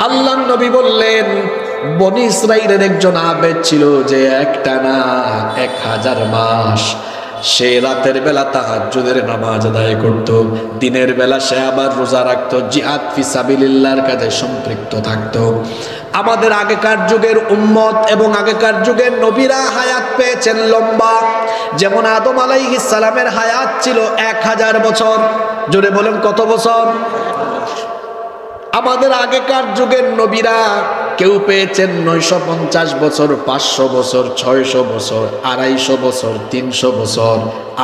আল্লাহর নবী বললেন, বনি ইসরাইলের একজন আবেদ ছিল যে একটানা 1000 মাস সে রাতের বেলা তাহাজ্জুদের নামাজ আদায় করত, দিনের বেলা সে আবার রোজা রাখত, জিহাদ ফি সাবিলিল্লাহর কাজে সম্পৃক্ত থাকত। আমাদের আগেকার যুগের উম্মত এবং আগেকার যুগের নবীরা হায়াত পেয়েছেন লম্বা। যেমন আদম আলাইহিস সালামের হায়াত ছিল 1000 বছর। জোরে বলেন কত বছর? আমাদের আগেকার যুগের নবীরা কেউ পেয়েছেন 950 বছর, 500 বছর, 600 বছর, 250 বছর, 300 বছর।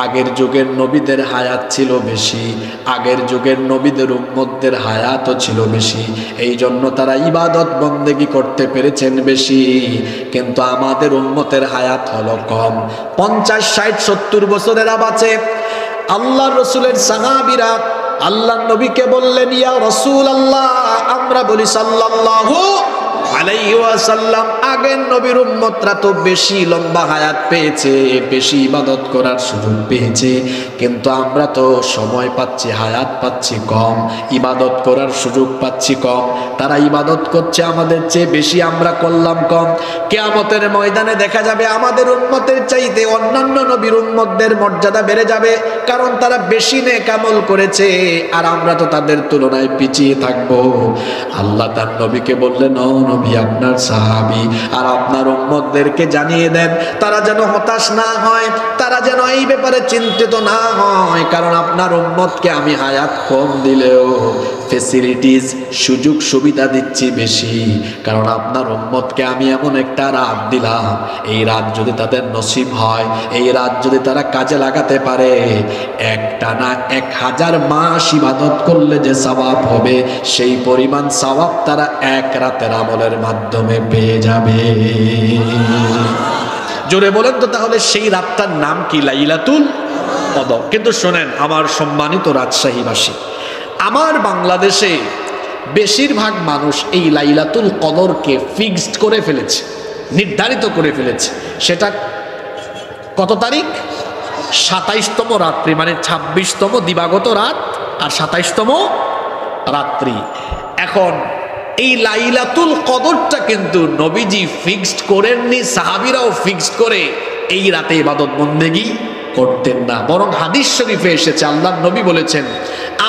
আগের যুগের নবীদের হায়াত ছিল বেশি, আগের যুগের নবীদের উম্মতদের হায়াতও ছিল বেশি, এই জন্য তারা ইবাদত বন্দেগী করতে পেরেছেন বেশি। কিন্তু আমাদের উম্মতের হায়াত হলো কম, 50, 60, 70 বছরেরা বাঁচে। আল্লাহর রাসূলের সাহাবীরা আল্লাহর নবীকে বললেন, ইয়া রাসূলুল্লাহ, আমরা বলি সাল্লাল্লাহু আলাইহি ওয়াসাল্লাম, আগের নবীর উম্মতরা তো বেশি লম্বা হায়াত পেয়েছে, বেশি ইবাদত করার সুযোগ পেয়েছে, কিন্তু আমরা তো সময় পাচ্ছি, হায়াত পাচ্ছি কম, ইবাদত করার সুযোগ পাচ্ছি কম। তারা ইবাদত করছে আমাদের চেয়ে বেশি, আমরা করলাম কম। কিয়ামতের ময়দানে দেখা যাবে আমাদের উম্মতের চাইতে অন্যান্য নবীর উম্মতদের মর্যাদা বেড়ে যাবে, কারণ তারা বেশি নেক আমল করেছে আর আমরা তো তাদের তুলনায় পিছিয়ে থাকবো। আল্লাহ তার নবীকে বললেন, ও নবী, আপনার সাহাবী আর আপনার উম্মতদেরকে জানিয়ে দেন তারা যেন হতাশ না হয়, তারা যেন এই ব্যাপারে চিন্তিত না হয়, কারণ আপনার উম্মতকে আমি হায়াত কম দিলেও ফেসিলিটিস, সুযোগ সুবিধা দিচ্ছি বেশি, কারণ আপনার উম্মতকে আমি এমন একটা রাত দিলাম, এই রাত যদি তাদের নসিব হয়, এই রাত যদি তারা কাজে লাগাতে পারে, একটানা 1000 মাস ইবাদত করলে যে সওয়াব হবে, সেই পরিমাণ সওয়াব তারা এক রাতের আমলের মাধ্যমে পেয়ে যাবে। জোরে বলেন তো, তাহলে সেই রাতটার নাম কি? লাইলাতুল কদর। কিন্তু শোনেন আমার সম্মানিত রাজশাহীবাসী, আমার বাংলাদেশে বেশিরভাগ মানুষ এই লাইলাতুল কদরকে ফিক্সড করে ফেলেছে, নির্ধারিত করে ফেলেছে। সেটা কত তারিখ? 27তম রাত্রি, মানে 26তম দিবাগত রাত আর 27তম রাত্রি। এখন এই লাইলাতুল কদরটা কিন্তু নবীজি ফিক্সড করেননি, সাহাবীরাও ফিক্সড করে এই রাতে ইবাদত বন্দেগী করতেন না, বরং হাদিস শরীফে এসেছে আল্লাহর নবী বলেছেন,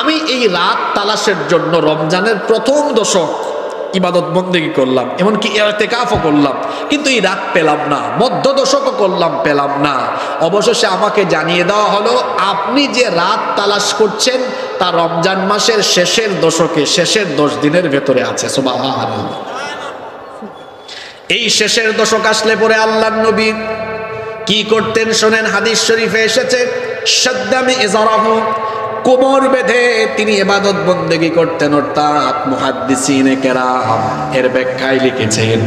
আমি এই রাত তালাশের জন্য রমজানের প্রথম দশক ইবাদত বন্দেগী করলাম, এমনকি ইতিকাফও করলাম, কিন্তু এই রাত পেলাম না, মধ্য দশকও করলাম, পেলাম না। অবশেষে আমাকে জানিয়ে দেওয়া হলো, আপনি যে রাত তালাশ করছেন তা রমজান মাসের শেষের দশকে, শেষের 10 দিনের ভেতরে আছে। সুবহানাল্লাহ। এই শেষের দশক আসলে পরে আল্লাহর নবী কি করতেন শোনেন, হাদিস শরীফে এসেছে, শাদ্দামি ইজারাহু, কোমর বেঁধে তিনি ইবাদত বন্দেগী করতেন। অর্থাৎ মুহাদ্দিসিনে কেরাম এর ব্যাখ্যায় লিখেছেন,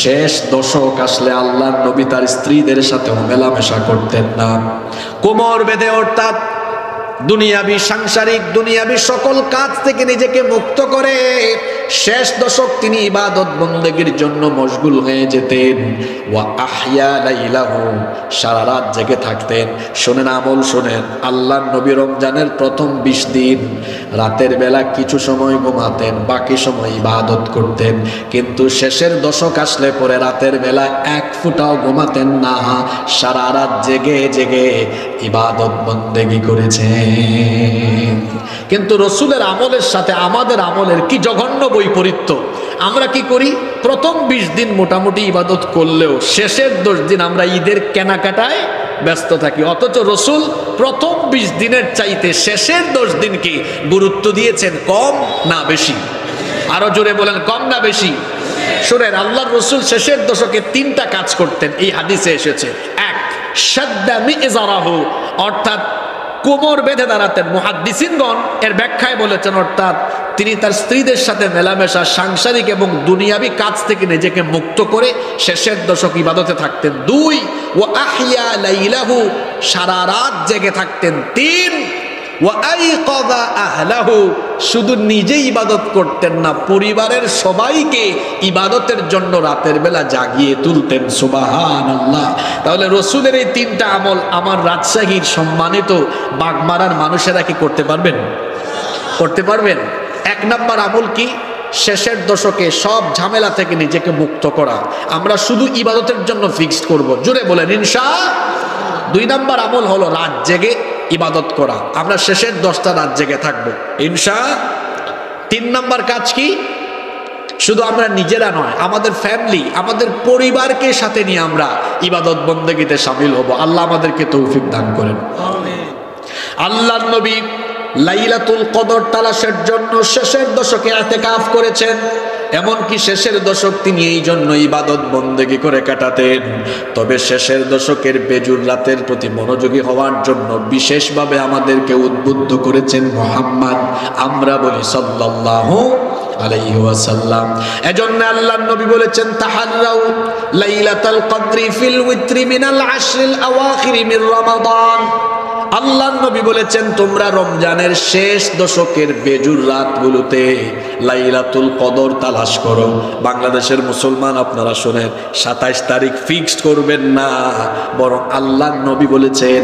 শেষ দশক আসলে আল্লাহর নবী তার স্ত্রীদের সাথে মেলামেশা করতেন না, কোমর বেঁধে, অর্থাৎ দুনিয়াবি, সাংসারিক, দুনিয়াবি সকল কাজ থেকে নিজেকে মুক্ত করে শেষ দশক তিনি ইবাদত বন্দেগীর জন্য মশগুল হয়ে যেতেন। ওয়া আহইয়া লাইলাহু, সারা রাত জেগে থাকতেন। শোনেন আমল শোনেন, আল্লাহর নবী রমজানের প্রথম 20 দিন রাতের বেলা কিছু সময় ঘুমাতেন, বাকি সময় ইবাদত করতেন, কিন্তু শেষের দশক আসলে পরে রাতের বেলা 1 ফুটাও ঘুমাতেন না, সারা রাত জেগে জেগে ইবাদত বন্দেগী করেছেন। কিন্তু রসুলের আমলের সাথে আমাদের আমলের কি জঘন্য বৈপরীত্য। আমরা কি করি, প্রথম 20 দিন মোটামুটি ইবাদত করলেও শেষের 10 দিন আমরা ঈদের কেনাকাটায় ব্যস্ত থাকি, অথচ রসুল প্রথম 20 দিনের চাইতে শেষের 10 দিনকে গুরুত্ব দিয়েছেন কম না বেশি? আরো জোরে বলেন, কম না বেশি? শুনেন, আল্লাহর রসুল শেষের দশকে 3টা কাজ করতেন, এই হাদিসে এসেছে। 1, শাদ্দা মিজারাহু, অর্থাৎ কোমর বেঁধে দাঁড়াতেন। মুহাদ্দিসিনগণ এর ব্যাখ্যায় বলেছেন, অর্থাৎ তিনি তার স্ত্রীদের সাথে মেলামেশা, সাংসারিক এবং দুনিয়াবি কাজ থেকে নিজেকে মুক্ত করে শেষের দশক ইবাদতে থাকতেন। 2, ওয়া আহইয়া লাইলাহু, সারা রাত জেগে থাকতেন। 3, ওয়া আইকাযা আহলাহু, শুধু নিজে ইবাদত করতেন না, পরিবারের সবাইকে ইবাদতের জন্য রাতের বেলা জাগিয়ে তুলতেন। সুবহানাল্লাহ। তাহলে রসুলের এই 3টা আমল আমার রাজশাহীর সম্মানিত বাগমারার মানুষেরা কি করতে পারবেন? করতে পারবেন। 1 নম্বর আমল কি? শেষের দশকে সব ঝামেলা থেকে নিজেকে মুক্ত করা। আমরা শুধু ইবাদতের জন্য ফিক্সড করব, জোরে বলেন ইনশাআল্লাহ। 2 নাম্বার আমল হলো রাত জেগে ইবাদত করা। আমরা শেষের 10টা রাত জেগে থাকবো ইনশাআল্লাহ। 3 নাম্বার কাজ কি? শুধু আমরা নিজেরা নয়, আমাদের ফ্যামিলি, আমাদের পরিবারকে সাথে নিয়ে আমরা ইবাদত বন্দেগীতে শামিল হব। আল্লাহ আমাদেরকে তৌফিক দান করেন। আল্লাহর নবী লাইলাতুল কদর তালাশের জন্য শেষের দশকে ইতিকাফ করেছেন। এমনকি শেষের দশক তিনি এই জন্য ইবাদত বন্দেগী করে কাটাতেন। তবে শেষের দশকের বেজুর রাতের প্রতি মনোযোগী হওয়ার জন্য বিশেষভাবে আমাদেরকে উদ্বুদ্ধ করেছেন মুহাম্মদ, আমরা বলি সাল্লাল্লাহু আলাইহি ওয়াসাল্লাম। এজন্য আল্লাহর নবী বলেছেন, তাহাররাউ লাইলাতুল কদরি ফিল উইত্রি মিনাল আশরিল আওয়াখির মিন রমাদান। আল্লাহর নবী বলেছেন, তোমরা রমজানের শেষ দশকের বেজুর রাতগুলোতে লাইলাতুল কদর তালাশ করো। বাংলাদেশের মুসলমান আপনারা শোনেন, 27 তারিখ ফিক্সড করবেন না, বরং আল্লাহর নবী বলেছেন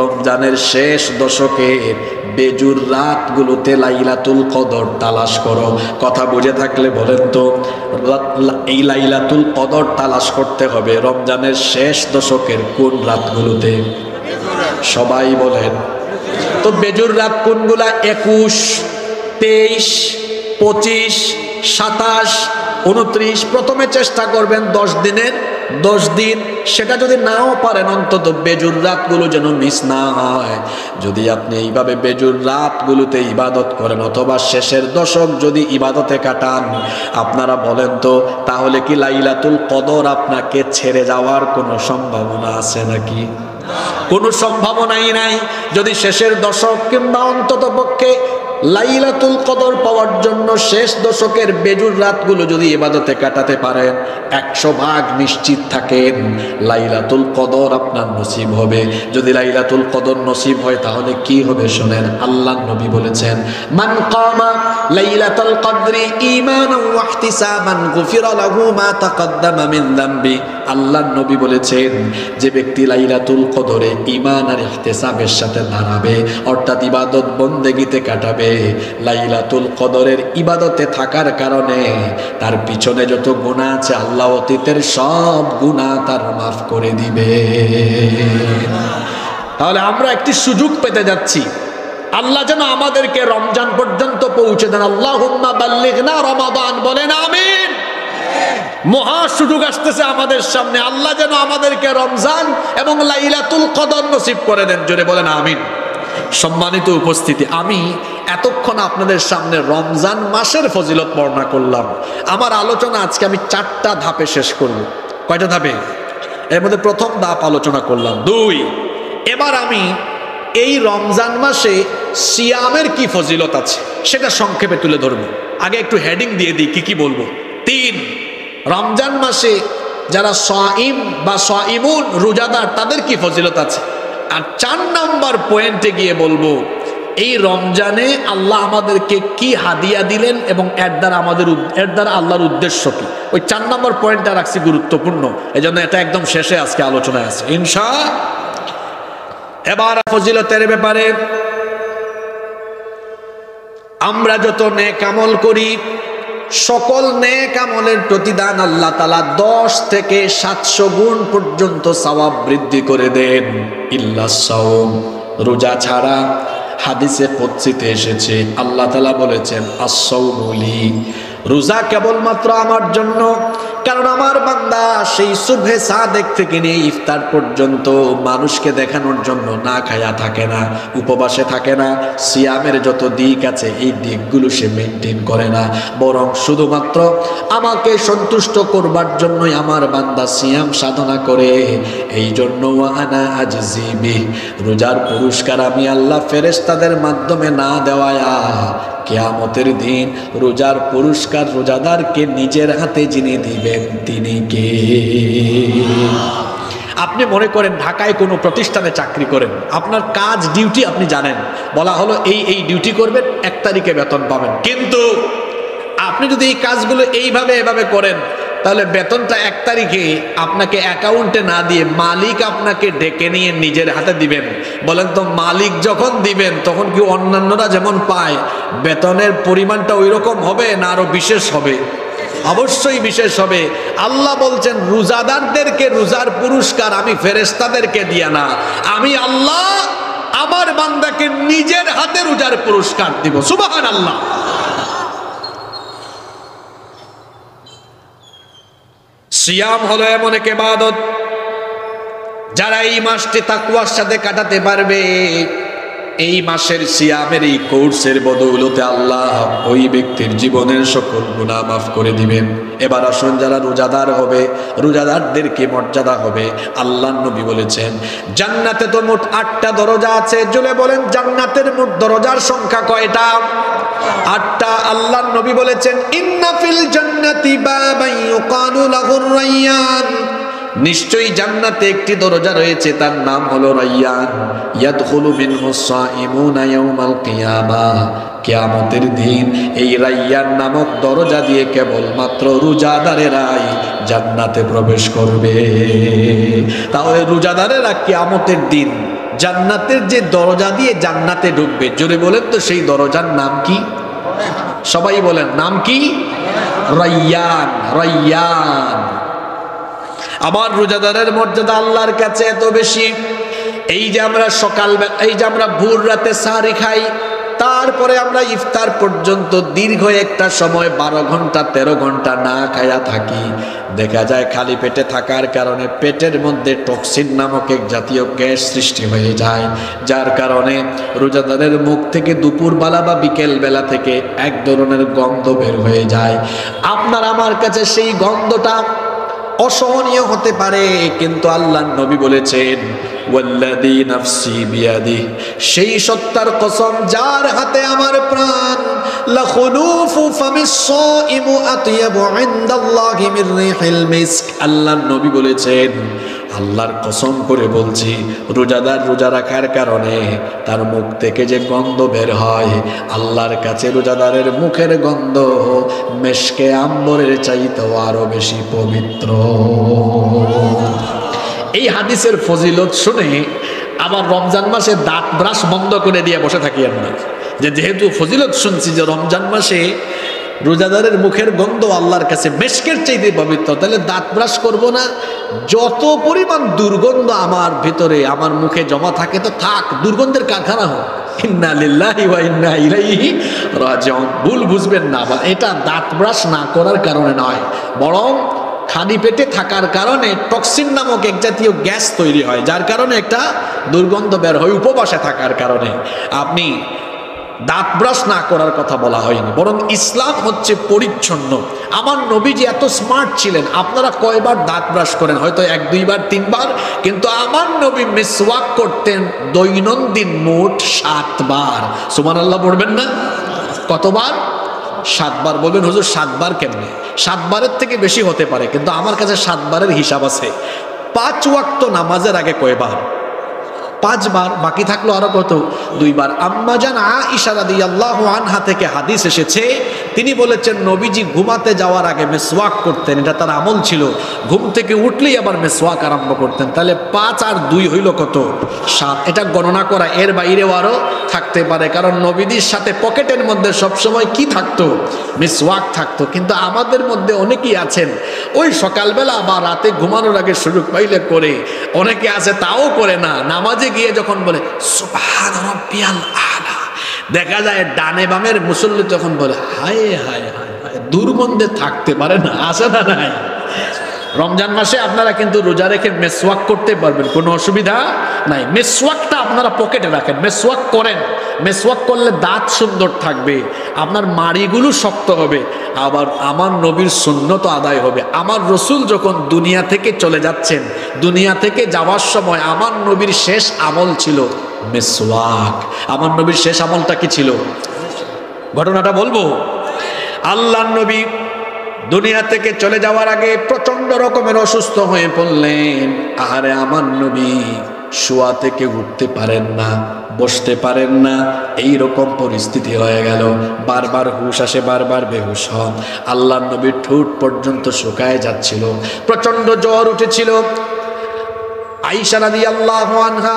রমজানের শেষ দশকের বেজুর রাতগুলোতে লাইলাতুল কদর তালাশ করো। কথা বুঝে থাকলে বলেন তো, এই লাইলাতুল কদর তালাশ করতে হবে রমজানের শেষ দশকের কোন রাতগুলোতে? সবাই বলেন তো। বেজুর রাত কোনগুলা? 21, 23, 25, 27, 29। প্রথমে চেষ্টা করবেন 10 দিনের 10 দিন। সেটা যদি নাও পারেন, অন্তত বেজুর রাতগুলো যেন মিস না হয়। যদি আপনি এইভাবে বেজুর রাতগুলোতে ইবাদত করেন অথবা শেষের দশক যদি ইবাদতে কাটান, আপনারা বলেন তো, তাহলে কি লাইলাতুল কদর আপনাকে ছেড়ে যাওয়ার কোনো সম্ভাবনা আছে নাকি? কোনো সম্ভাবনাই নাই। যদি শেষের দশক কিংবা অন্তত পক্ষে লাইলাতুল কদর পাওয়ার জন্য শেষ দশকের বেজুর রাতগুলো যদি ইবাদতে কাটাতে পারেন, 100% নিশ্চিত থাকেন লাইলাতুল কদর আপনার নসিব হবে। যদি লাইলাতুল কদর নসিব হয় তাহলে কি হবে শোনেন। আল্লাহর নবী বলেছেন, মান কামা লাইলাতুল কদরি ঈমানান ওয়া ইহতিসাবান গুফিরা লাহু মা তাকদ্দামা মিন যামবি। আল্লাহর নবী বলেছেন, যে ব্যক্তি লাইলাতুল কদরে ঈমান আর ইহতিসাবের সাথে দাঁড়াবে, অর্থাৎ ইবাদত বন্দেগীতে কাটাবে, লাইলাতুল কদরের ইবাদতে থাকার কারণে তার পিছনে যত গুনাহ আছে আল্লাহ অতীতের সব গুনাহ তার মাফ করে দিবে। তাহলে আমরা একটি সুযোগ পেতে যাচ্ছি। আল্লাহ যেন আমাদেরকে রমজান পর্যন্ত পৌঁছে দেন। আল্লাহুম্মা বাল্লিগনা রমাদান, বলেন আমিন। মহা সুযোগ আসতেছে আমাদের সামনে। আল্লাহ যেন আমাদেরকে রমজান এবং লাইলাতুল কদর নসিব করে দেন, জোরে বলেন আমিন। সম্মানিত উপস্থিতি, আমি এতক্ষণ আপনাদের সামনে রমজান মাসের ফজিলত বর্ণনা করলাম। আমার আলোচনা আজকে আমি 4টা ধাপে শেষ করব। কয়টা ধাপে? এর মধ্যে প্রথম ধাপ আলোচনা করলাম 2। এবার আমি এই রমজান মাসে সিয়ামের কি ফজিলত আছে সেটা সংক্ষেপে তুলে ধরবো। আগে একটু হেডিং দিয়ে দিই কি কি বলবো। 3, রমজান মাসে যারা সাইম বা সাইমুন রোজাদার তাদের কি ফজিলত আছে। আর 4 নম্বর পয়েন্টে গিয়ে বলবো এই রমজানে আল্লাহ আমাদেরকে কি হাদিয়া দিলেন এবং এর দ্বারা আল্লাহর উদ্দেশ্য কি। ওই 4 নম্বর পয়েন্টটা রাখছি গুরুত্বপূর্ণ, এই জন্য এটা একদম শেষে আজকে আলোচনায় আছে ইনশাআল্লাহ। এবার ফজিলতের ব্যাপারে, আমরা যত নেক আমল করি সকল নেক আমলের প্রতিদান আল্লাহ তাআলা 10 থেকে 700 গুণ পর্যন্ত সওয়াব বৃদ্ধি করে দেন। ইল্লাস সাওম, রোজা ছাড়া। হাদিসে কুদসিতে এসেছে আল্লাহ তাআলা বলেছেন, আস-সাওমু লি, রোজা কেবলমাত্র আমার জন্য। কারণ আমার বান্দা সেই সুবহে সাদেক থেকে নিয়ে ইফতার পর্যন্ত মানুষকে দেখানোর জন্য না খায়া থাকে না, উপবাসে থাকে না। সিয়ামের যত দিক আছে এই দিকগুলো সে মেনটেন করে না, বরং শুধুমাত্র আমাকে সন্তুষ্ট করবার জন্যই আমার বান্দা সিয়াম সাধনা করে। এই জন্য আনা আজজি বিহি, রোজার পুরস্কার আমি আল্লাহ ফেরেশতাদের মাধ্যমে না দেওয়ায়া কিয়ামতের দিন রোজার পুরস্কার রোজাদারকে নিজের হাতে যিনি দিবেন তিনি কে? আপনি মনে করেন ঢাকায় কোনো প্রতিষ্ঠানে চাকরি করেন, আপনার কাজ ডিউটি আপনি জানেন, বলা হলো এই ডিউটি করবেন, 1 তারিখে বেতন পাবেন। কিন্তু আপনি যদি এই কাজগুলো এভাবে করেন তাহলে বেতনটা 1 তারিখে আপনাকে অ্যাকাউন্টে না দিয়ে মালিক আপনাকে ডেকে নিয়ে নিজের হাতে দিবেন। বলেন তো, মালিক যখন দিবেন তখন কি অন্যান্যরা যেমন পায় বেতনের পরিমাণটা ওই রকম হবে না আরো বিশেষ হবে? অবশ্যই বিশেষ হবে। আল্লাহ বলছেন রোজাদারদেরকে রোজার পুরস্কার আমি ফেরেশতাদেরকে দিয়া না, আমি আল্লাহ আমার বান্দাকে নিজের হাতে রোজার পুরস্কার দিব। সুবহানাল্লাহ। সিয়াম হলো এমন এক ইবাদত যারা এই মাসটি তাকওয়ার সাথে কাটাতে পারবে, এই মাসের সিয়ামের এই কোর্সের বদৌলতে আল্লাহ ওই ব্যক্তির জীবনের সকল গুনাহ মাফ করে দিবেন। এবার আসুন, যারা রোজাদার হবে, রোজাদারদেরকে মর্যাদা হবে। আল্লাহর নবী বলেছেন জান্নাতে তো মোট 8টা দরজা আছে। জুলে বলেন, জান্নাতের মোট দরজার সংখ্যা কয়টা? 8টা। আল্লাহর নবী বলেছেন ইন্না ফিল জান্নাতি বাবান ইউকালু লাহুর রায়্যান, নিশ্চয়ই জান্নাতে একটি দরজা রয়েছে, তার নাম হলো রায়্যান। ইয়াদখুলু মিনহুস সাইমুনা ইয়াওমাল কিয়ামাহ, কিয়ামতের দিন এই রায়্যান নামক দরজা দিয়ে কেবলমাত্র রোজাদারেরাই জান্নাতে প্রবেশ করবে। তাহলে রোজাদারেরা কিয়ামতের দিন জান্নাতের যে দরজা দিয়ে জান্নাতে ঢুকবে, জোরে বলেন তো সেই দরজার নাম কি? সবাই বলেন, নাম কি? রায়্যান। রায়্যান। আবার রোজাদারের মর্যাদা আল্লাহর কাছে এত বেশি, এই যে আমরা সকালবেলা, এই যে আমরা ভোর রাতে সাহরি খাই, তারপরে আমরা ইফতার পর্যন্ত দীর্ঘ একটা সময় 12 ঘন্টা 13 ঘন্টা না খায়া থাকি। দেখা যায় খালি পেটে থাকার কারণে পেটের মধ্যে টক্সিন নামক এক জাতীয় গ্যাস সৃষ্টি হয়ে যায়, যার কারণে রোজাদারের মুখ থেকে দুপুরবেলা বা বিকেল বেলা থেকে এক ধরনের গন্ধ বের হয়ে যায়। আপনার আমার কাছে সেই গন্ধটা অসহনীয় হতে পারে, কিন্তু আল্লাহর নবী বলেছেন ওয়াল্লাযী নাফসি বিয়াদিহি, সেই সত্তার কসম যার হাতে আমার প্রাণ, লাখুলুফু ফামিস সাইমু আতয়াবু ইনদাল্লাহি মির রিহিল মিস্ক। আল্লাহর নবী বলেছেন, আল্লাহর কসম করে বলছি, রোজাদার রোজা রাখার কারণে তার মুখ থেকে যে গন্ধ বের হয়, আল্লাহর কাছে রোজাদারের মুখের গন্ধ মেশকে আম্বরের চাইতেও আরো বেশি পবিত্র। এই হাদিসের ফজিলত শুনে আবার রমজান মাসে দাঁত ব্রাশ বন্ধ করে দিয়ে বসে থাকি আমরা, যে যেহেতু ফজিলত শুনছি যে রমজান মাসে রোজাদারের মুখের গন্ধ আল্লাহর কাছে মেশকের চাইতে পবিত্র, তাহলে দাঁত ব্রাশ করব না? যত পরিমাণ দুর্গন্ধ আমার ভিতরে আমার মুখে জমা থাকে তো থাক, দুর্গন্ধের কারখানা হোক। ইন্না লিল্লাহি ওয়া ইন্না ইলাইহি রাজিউন। ভুল বুঝবেন না, এটা দাঁত ব্রাশ না করার কারণে নয়, বরং খালি পেটে থাকার কারণে টক্সিন নামক এক জাতীয় গ্যাস তৈরি হয়, যার কারণে একটা দুর্গন্ধ বের হয়। উপবাসে থাকার কারণে আপনি দাঁত ব্রাশ না করার কথা বলা হয়নি, বরং ইসলাম হচ্ছে পরিচ্ছন্ন। আমার নবীজি এত স্মার্ট ছিলেন, আপনারা কয়বার দাঁত ব্রাশ করেন? হয়তো 1 2 বার 3 বার, কিন্তু আমার নবী মিসওয়াক করতেন দৈনন্দিন মোট 7 বার। সুবহানাল্লাহ পড়বেন না? কতবার? 7 বার। বলবেন হুজুর 7 বার কেমনে? 7 বারের থেকে বেশি হতে পারে, কিন্তু আমার কাছে 7 বারের হিসাব আছে। 5 ওয়াক্ত নামাজের আগে কয়বার? 5 বার। বাকি থাকলো আরো কত? 2 বার। আম্মা জান আয়েশা রাদিয়াল্লাহু আনহা থেকে হাদিস এসেছে, তিনি বলেছেন নবীজি ঘুমাতে যাওয়ার আগে মিসওয়াক করতেন, এটা তার আমল ছিল। ঘুম থেকে উঠলেই আবার মিসওয়াক আরম্ভ করতেন। তাহলে 5 আর 2 হইল কত? 7। এটা গণনা করা, এর বাইরেও আরো থাকতে পারে, কারণ নবীজির সাথে পকেটের মধ্যে সবসময় কি থাকতো? মিসওয়াক থাকতো। কিন্তু আমাদের মধ্যে অনেকেই আছেন ওই সকালবেলা বা রাতে ঘুমানোর আগে সুযোগ পাইলে করে, অনেকে আছে তাও করে না। নামাজে গিয়ে যখন বলে সুবহান রাব্বিয়াল আলা, দেখা যায় ডানে বামের মুসল্লি তখন বলে হায় হায় হায় হায়, দুর্গন্ধে থাকতে পারে না। আসে না নাই? রমজান মাসে আপনারা কিন্তু রোজা রেখে মেসওয়াক করতে পারবেন, কোনো অসুবিধা নাই। মেসওয়াকটা আপনারা পকেটে রাখেন, মেসওয়াক করেন। মেসওয়াক করলে দাঁত সুন্দর থাকবে, আপনার মাড়িগুলো শক্ত হবে, আবার আমার নবীর সুন্নত আদায় হবে। আমার রসুল যখন দুনিয়া থেকে চলে যাচ্ছেন, দুনিয়া থেকে যাওয়ার সময় আমার নবীর শেষ আমল ছিল মেসওয়াক। আমার নবীর শেষ আমলটা কি ছিল? ঘটনাটা বলবো। আল্লাহর নবী দুনিয়া থেকে চলে যাওয়ার আগে প্রচন্ড রকমের অসুস্থ হয়ে পড়লেন। আরে আমার নবী শোয়া থেকে উঠতে পারেন না, বসতে পারেন না, এই রকম পরিস্থিতি হয়ে গেল। বারবার হুশ আসে, বারবার বেহুশ হন। আল্লাহর নবীর ঠোঁট পর্যন্ত শুকায় যাচ্ছিল, প্রচন্ড জ্বর উঠেছিল। আয়েশা রাদিয়াল্লাহু আনহা,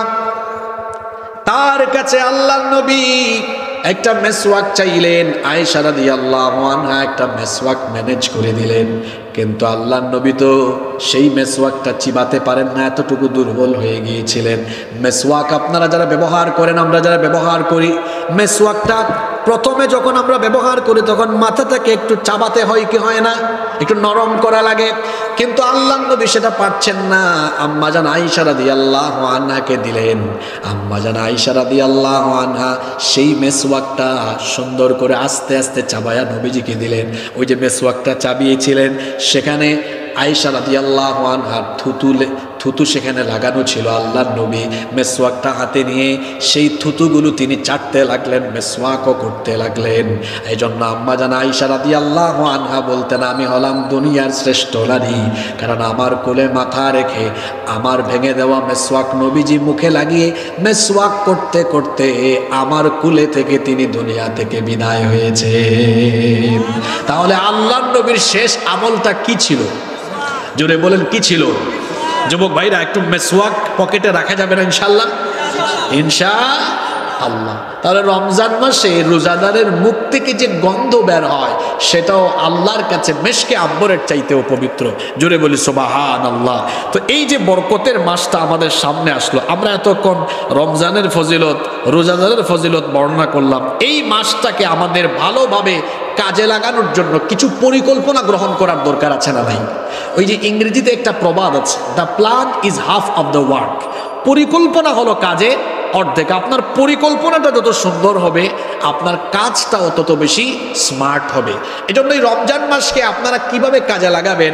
তার কাছে আল্লাহর নবী একটা মেসওয়াক চাইলেন। আয়েশা রাদিয়াল্লাহু আনহা একটা মেসওয়াক ম্যানেজ করে দিলেন, কিন্তু আল্লাহর নবী তো সেই মেসওয়াকটা চিবাতে পারেন না, এতটুকু দুর্বল হয়ে গিয়েছিলেন। মেসওয়াক আপনারা যারা ব্যবহার করেন, আমরা যারা ব্যবহার করি, মেসওয়াকটা প্রথমে যখন আমরা ব্যবহার করি তখন মাথাটাকে একটু চাবাতে হয় কি হয় না, একটু নরম করা লাগে, কিন্তু আল্লাহর নবী সেটা পারছেন না। আম্মাজান আয়েশা রাদিয়াল্লাহু আনহাকে দিলেন। আম্মাজান আয়েশা রাদিয়াল্লাহু আনহা সেই মেসওয়াকটা সুন্দর করে আস্তে আস্তে চাবায়া নবীজিকে দিলেন। ওই যে মেসওয়াকটা চাবিয়েছিলেন, সেখানে আয়েশা রাদিয়াল্লাহু আনহার থুতু সেখানে লাগানো ছিল। আল্লাহর নবী মেসওয়াকটা হাতে নিয়ে সেই থুতুগুলো তিনি চাটতে লাগলেন, মেসওয়াকও করতে লাগলেন। এই জন্য আম্মাজান আয়েশা রাদিয়াল্লাহু আনহা বলতেন, আমি হলাম দুনিয়ার শ্রেষ্ঠ নারী, কারণ আমার কোলে মাথা রেখে আমার ভেঙে দেওয়া মেসওয়াক নবীজি মুখে লাগিয়ে মেসওয়াক করতে করতে আমার কুলে থেকে তিনি দুনিয়া থেকে বিদায় হয়েছে। তাহলে আল্লাহর নবীর শেষ আমলটা কি ছিল? জোরে বলেন, কি ছিল? যুবক ভাইরা, একটু মেসওয়াক পকেটে রাখা যাবে না ইনশাআল্লাহ? ইনশাআল্লাহ। তাহলে রমজান মাসে রোজাদারের মুখ থেকে যে গন্ধ বের হয় সেটাও আল্লাহর কাছে মেশকে আম্বরের চাইতেও পবিত্র। জোরে বলি সুবহানাল্লাহ। তো এই যে বরকতের মাসটা আমাদের সামনে আসলো, আমরা এতক্ষণ রমজানের ফজিলত, রোজাদারের ফজিলত বর্ণনা করলাম। এই মাসটাকে আমাদের ভালোভাবে কাজে লাগানোর জন্য কিছু পরিকল্পনা গ্রহণ করার দরকার আছে না নাই? ওই যে ইংরেজিতে একটা প্রবাদ আছে, the plan is half of the work. পরিকল্পনা হলো কাজে অর্ধেক। আপনার পরিকল্পনাটা যত সুন্দর হবে, আপনার কাজটাও তত বেশি স্মার্ট হবে। এজন্য এই রমজান মাসকে আপনারা কিভাবে কাজে লাগাবেন,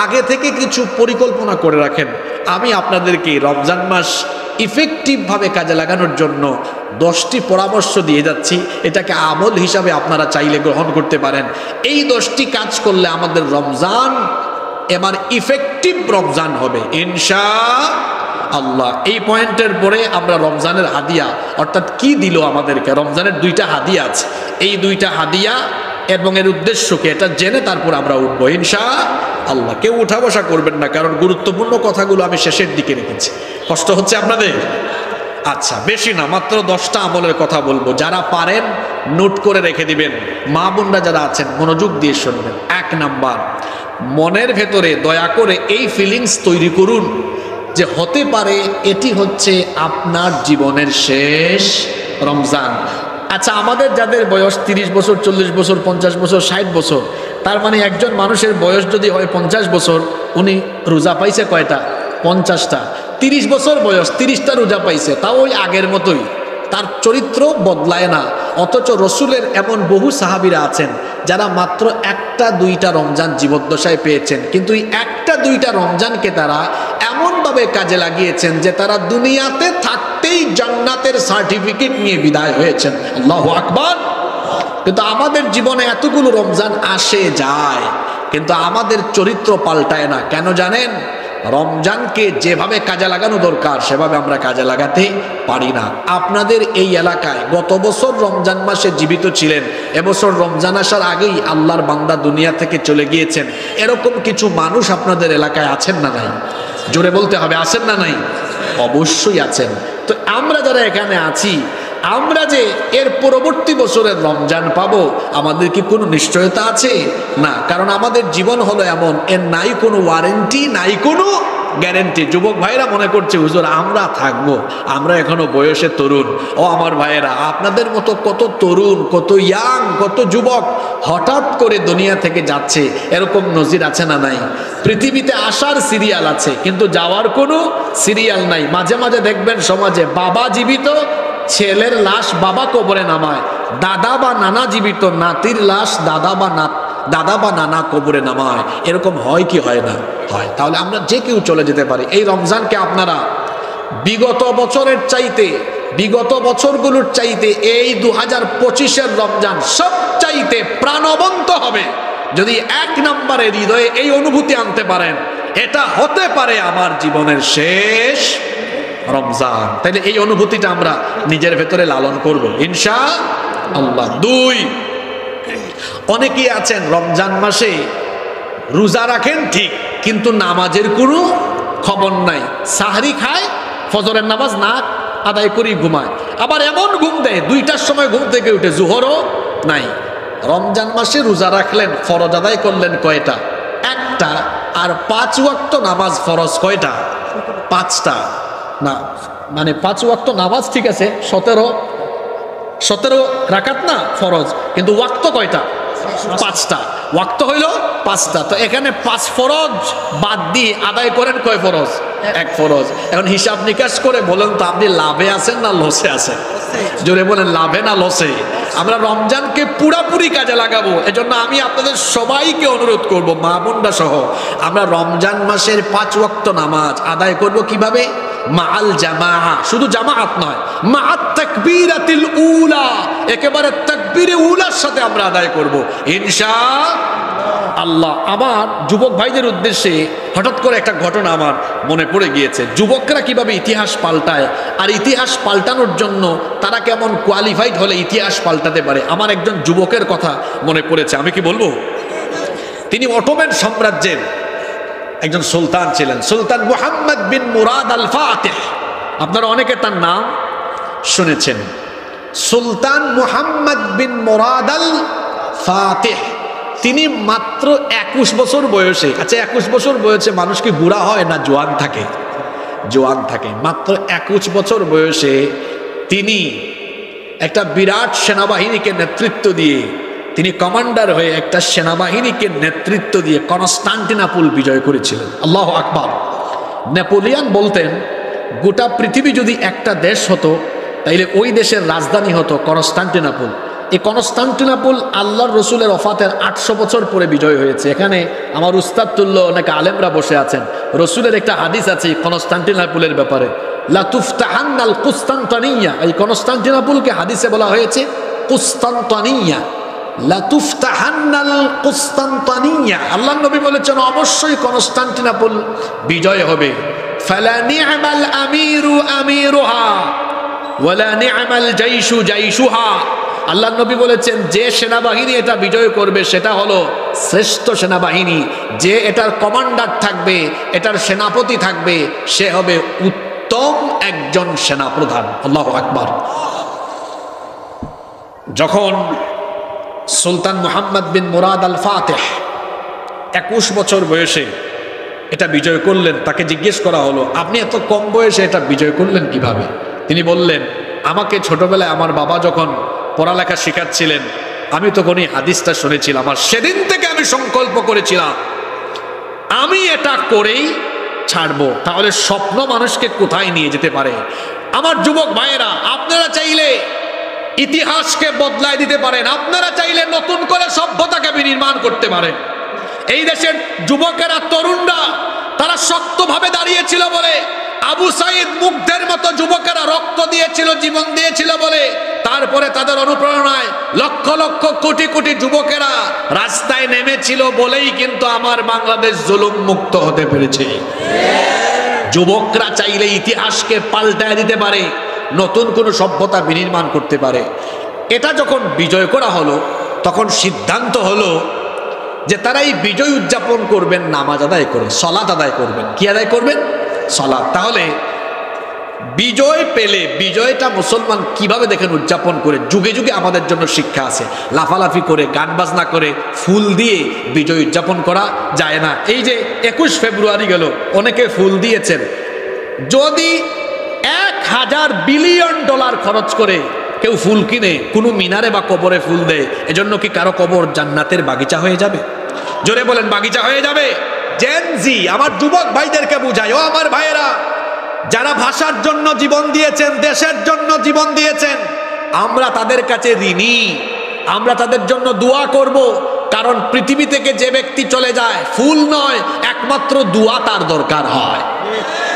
আগে থেকে কিছু পরিকল্পনা করে রাখেন। আমি আপনাদেরকে রমজান মাস ইফেক্টিভভাবে কাজে লাগানোর জন্য 10টি পরামর্শ দিয়ে যাচ্ছি। এটাকে আমল হিসাবে আপনারা চাইলে গ্রহণ করতে পারেন। এই 10টি কাজ করলে আমাদের রমজান এবার ইফেক্টিভ রমজান হবে ইনশাআল্লাহ। এই পয়েন্টের পরে আমরা রমজানের হাদিয়া, অর্থাৎ কি দিল আমাদেরকে, রমজানের 2টা হাদিয়া আছে। এই 2টা হাদিয়া এবং এর উদ্দেশ্যকে এটা জেনে তারপর আমরা উঠবো ইনশাআল্লাহ। কেউ উঠা বসা করবেন না, কারণ গুরুত্বপূর্ণ কথাগুলো আমি শেষের দিকে রেখেছি। কষ্ট হচ্ছে আপনাদের? আচ্ছা, বেশি না, মাত্র 10টা আমলের কথা বলবো। যারা পারেন নোট করে রেখে দিবেন। মা বোনরা যারা আছেন মনোযোগ দিয়ে শুনবেন। 1 নাম্বার, মনের ভেতরে দয়া করে এই ফিলিংস তৈরি করুন যে হতে পারে এটি হচ্ছে আপনার জীবনের শেষ রমজান। আচ্ছা, আমাদের যাদের বয়স 30 বছর, 40 বছর, 50 বছর, 60 বছর, তার মানে একজন মানুষের বয়স যদি হয় 50 বছর, উনি রোজা পাইছে কয়টা? 50টা। 30 বছর বয়স, 30টা রোজা পাইছে, তাও ওই আগের মতোই, তার চরিত্র বদলায় না। অথচ রসুলের এমন বহু সাহাবীরা আছেন যারা মাত্র 1টা-2টা রমজান জীবদ্দশায় পেয়েছেন, কিন্তু এই 1টা-2টা রমজানকে তারা এমনভাবে কাজে লাগিয়েছেন যে তারা দুনিয়াতে থাকতেই জান্নাতের সার্টিফিকেট নিয়ে বিদায় হয়েছেন। আল্লাহু আকবার। কিন্তু আমাদের জীবনে এতগুলো রমজান আসে যায়, কিন্তু আমাদের চরিত্র পাল্টায় না। কেন জানেন? রমজানকে যেভাবে কাজে লাগানো দরকার সেভাবে আমরা কাজে লাগাতে পারি না। আপনাদের এই এলাকায় গত বছর রমজান মাসে জীবিত ছিলেন, এবছর রমজান আসার আগেই আল্লাহর বান্দা দুনিয়া থেকে চলে গিয়েছেন, এরকম কিছু মানুষ আপনাদের এলাকায় আছেন না নাই? জোরে বলতে হবে, আছেন না নাই? অবশ্যই আছেন। তো আমরা যারা এখানে আছি, আমরা যে এর পরবর্তী বছরের রমজান পাবো, আমাদের কি কোনো নিশ্চয়তা আছে? না, কারণ আমাদের জীবন হলো এমন, এর নাই কোনো ওয়ারেন্টি, নাই কোনো গ্যারেন্টি। যুবক ভাইরা মনে করছে হুজুর আমরা থাকবো, আমরা এখনো বয়সে তরুণ। ও আমার ভাইয়েরা, আপনাদের মতো কত তরুণ, কত ইয়াং, কত যুবক হঠাৎ করে দুনিয়া থেকে যাচ্ছে, এরকম নজির আছে না নাই? পৃথিবীতে আসার সিরিয়াল আছে, কিন্তু যাওয়ার কোনো সিরিয়াল নাই। মাঝে মাঝে দেখবেন সমাজে বাবা জীবিত, ছেলের লাশ বাবা কবরে নামায়, দাদা বা নানা জীবিত, নাতির লাশ দাদা বা নানা কবরে নামায়। এরকম হয় কি হয় না? হয়। তাহলে আমরা যে কেউ চলে যেতে পারি। এই রমজানকে আপনারা বিগত বছরের চাইতে, বিগত বছরগুলোর চাইতে এই 2025-এর রমজান সবচাইতে প্রাণবন্ত হবে যদি 1 নম্বরে হৃদয়ে এই অনুভূতি আনতে পারেন, এটা হতে পারে আমার জীবনের শেষ রমজান। তাইলে এই অনুভূতিটা আমরা নিজের ভেতরে লালন করব ইনশাআল্লাহ। 2, অনেকেই আছেন রমজান মাসে রোজা রাখেন ঠিক, কিন্তু নামাজের কোনো খবর নাই। সাহরি খায়, ফজরের নামাজ না আদায় করি ঘুমায়, আবার এমন ঘুম দেয় 2টার সময় ঘুম থেকে উঠে, জোহরও নাই। রমজান মাসে রোজা রাখলেন, ফরজ আদায় করলেন কয়টা? 1টা। আর 5 ওয়াক্ত নামাজ ফরজ কয়টা? 5টা। না মানে 5 ওয়াক্ত নামাজ ঠিক আছে, 17 রাকাত না ফরজ, কিন্তু ওয়াক্ত কয়টা? 5টা। ওয়াক্ত হইল 5টা। তো এখানে 5 ফরজ বাদ দিয়ে আদায় করেন কয় ফরজ? 1 ফরজ। এখন হিসাব নিকাশ করে বলেন তো আপনি লাভে আছেন না লসে আছেন? জোরে বলেন, লাভে না লসে? আমরা রমজানকে পুরাপুরি কাজে লাগাবো। এজন্য আমি আপনাদের সবাইকে অনুরোধ করব, মা বোনরা সহ, আমরা রমজান মাসের 5 ওয়াক্ত নামাজ আদায় করব কিভাবে? মাআল জামাআ, শুধু জামাআত নয়, মাআত তাকবীরাতিল উলা, একেবারে তাকবীরে উলার সাথে আমরা আদায় করব ইনশাআল্লাহ। আমার যুবক ভাইদের উদ্দেশ্যে হঠাৎ করে একটা ঘটনা আমার মনে পড়ে গিয়েছে। যুবকরা কিভাবে ইতিহাস পাল্টায়, আর ইতিহাস পাল্টানোর জন্য তারা কেমন কোয়ালিফাইড হলে ইতিহাস পাল্টাতে পারে। আমার একজন যুবকের কথা মনে পড়েছে, আমি কি বলবো? তিনি অটোমান সাম্রাজ্যের একজন সুলতান ছিলেন, সুলতান মুহাম্মদ বিন মুরাদ আল ফাতিহ। আপনারা অনেকে তার নাম শুনেছেন, সুলতান মুহাম্মদ বিন মুরাদ আল ফাতিহ। তিনি মাত্র 21 বছর বয়সে, আচ্ছা 21 বছর বয়সে মানুষ কি বুড়া হয় না জোয়ান থাকে? জোয়ান থাকে। মাত্র 21 বছর বয়সে তিনি একটা বিরাট সেনাবাহিনীকে নেতৃত্ব দিয়ে, তিনি কমান্ডার হয়ে একটা সেনাবাহিনীকে নেতৃত্ব দিয়ে কনস্টান্টিনোপল বিজয় করেছিলেন। আল্লাহু আকবার। নেপোলিয়ন বলতেন, গোটা পৃথিবী যদি একটা দেশ হতো তাইলে ওই দেশের রাজধানী হতো কনস্টান্টিনোপল। এই কনস্টান্টিনোপল আল্লাহর রসুলের ওফাতের 800 বছর পরে বিজয় হয়েছে। এখানে আমার উস্তাদ তুল্য অনেক আলেমরা বসে আছেন। রসুলের একটা হাদিস আছে কনস্টান্টিনোপলের ব্যাপারে, লা তুফতাহান্নাল কুস্তান্তানিয়া। এই কনস্টান্টিনোপলকে হাদিসে বলা হয়েছে কুস্তান্তানিয়া, লা তুফতাহান্নাল কুস্তান্তানিয়া। আল্লাহর নবী বলেছেন অবশ্যই কনস্টান্টিনোপল বিজয় হবে। ফালা নি'মাল আমিরু আমিরুহা ওয়ালা নি'মাল জাইশু জাইশুহা। আল্লাহর নবী বলেছেন যে সেনাবাহিনী এটা বিজয় করবে সেটা হলো শ্রেষ্ঠ সেনাবাহিনী, যে এটার কমান্ডার থাকবে, এটার সেনাপতি থাকবে, সে হবে উত্তম একজন সেনাপ্রধান। আল্লাহু আকবার। যখন সুলতান মুহাম্মদ বিন মুরাদ আল ফাতিহ 21 বছর বয়সে এটা বিজয় করলেন, তাকে জিজ্ঞেস করা হলো আপনি এত কম বয়সে এটা বিজয় করলেন কিভাবে? তিনি বললেন, আমাকে ছোটবেলায় আমার বাবা যখন পড়ালেখা শেখাচ্ছিলেন আমি তখন এই হাদিসটা শুনেছিলাম, আর সেদিন থেকে আমি সংকল্প করেছিলাম আমি এটা করেই ছাড়বো। তাহলে স্বপ্ন মানুষকে কোথায় নিয়ে যেতে পারে? আমার যুবক ভাইয়েরা, আপনারা চাইলে ইতিহাসকে বদলায় দিতে পারেন, আপনারা চাইলে নতুন করে সভ্যতাকে বিনির্মাণ করতে পারেন। এই দেশের যুবকেরা, তরুণরা, তারা শক্তভাবে দাঁড়িয়েছিল বলে, আবু সাইদ মুগ্ধের মতো যুবকেরা রক্ত দিয়েছিল, জীবন দিয়েছিল বলে, তারপরে তাদের অনুপ্রেরণায় লক্ষ লক্ষ কোটি কোটি যুবকেরা রাস্তায় নেমেছিল বলেই কিন্তু আমার বাংলাদেশ জুলুম মুক্ত হতে পেরেছে। যুবকরা চাইলে ইতিহাসকে পাল্টায় দিতে পারে, নতুন কোন সভ্যতা বিনির্মাণ করতে পারে। এটা যখন বিজয় করা হলো তখন সিদ্ধান্ত হলো যে তারা এই বিজয় উদযাপন করবেন নামাজ আদায় করে, সালাত আদায় করবেন। কি আদায় করবেন? সালাত। তাহলে বিজয় পেলে বিজয়টা মুসলমান কিভাবে দেখেন উদযাপন করে, যুগে যুগে আমাদের জন্য শিক্ষা আছে। লাফালাফি করে, গান বাজনা করে, ফুল দিয়ে বিজয় উদযাপন করা যায় না। এই যে 21 ফেব্রুয়ারি গেল, অনেকে ফুল দিয়েছেন। যদি 1000 বিলিয়ন ডলার খরচ করে কেউ ফুল কিনে কোনো মিনারে বা কবরে ফুল দেয়, এজন্য কি কারো কবর জান্নাতের বাগিচা হয়ে যাবে? জোরে বলেন, বাগিচা হয়ে যাবে? জেনজি, আমার যুবক ভাইদেরকে বুঝায়, ও আমার ভাইয়েরা, যারা ভাষার জন্য জীবন দিয়েছেন, দেশের জন্য জীবন দিয়েছেন, আমরা তাদের কাছে ঋণী। আমরা তাদের জন্য দোয়া করব, কারণ পৃথিবী থেকে যে ব্যক্তি চলে যায় ফুল নয়, একমাত্র দোয়া তার দরকার হয়।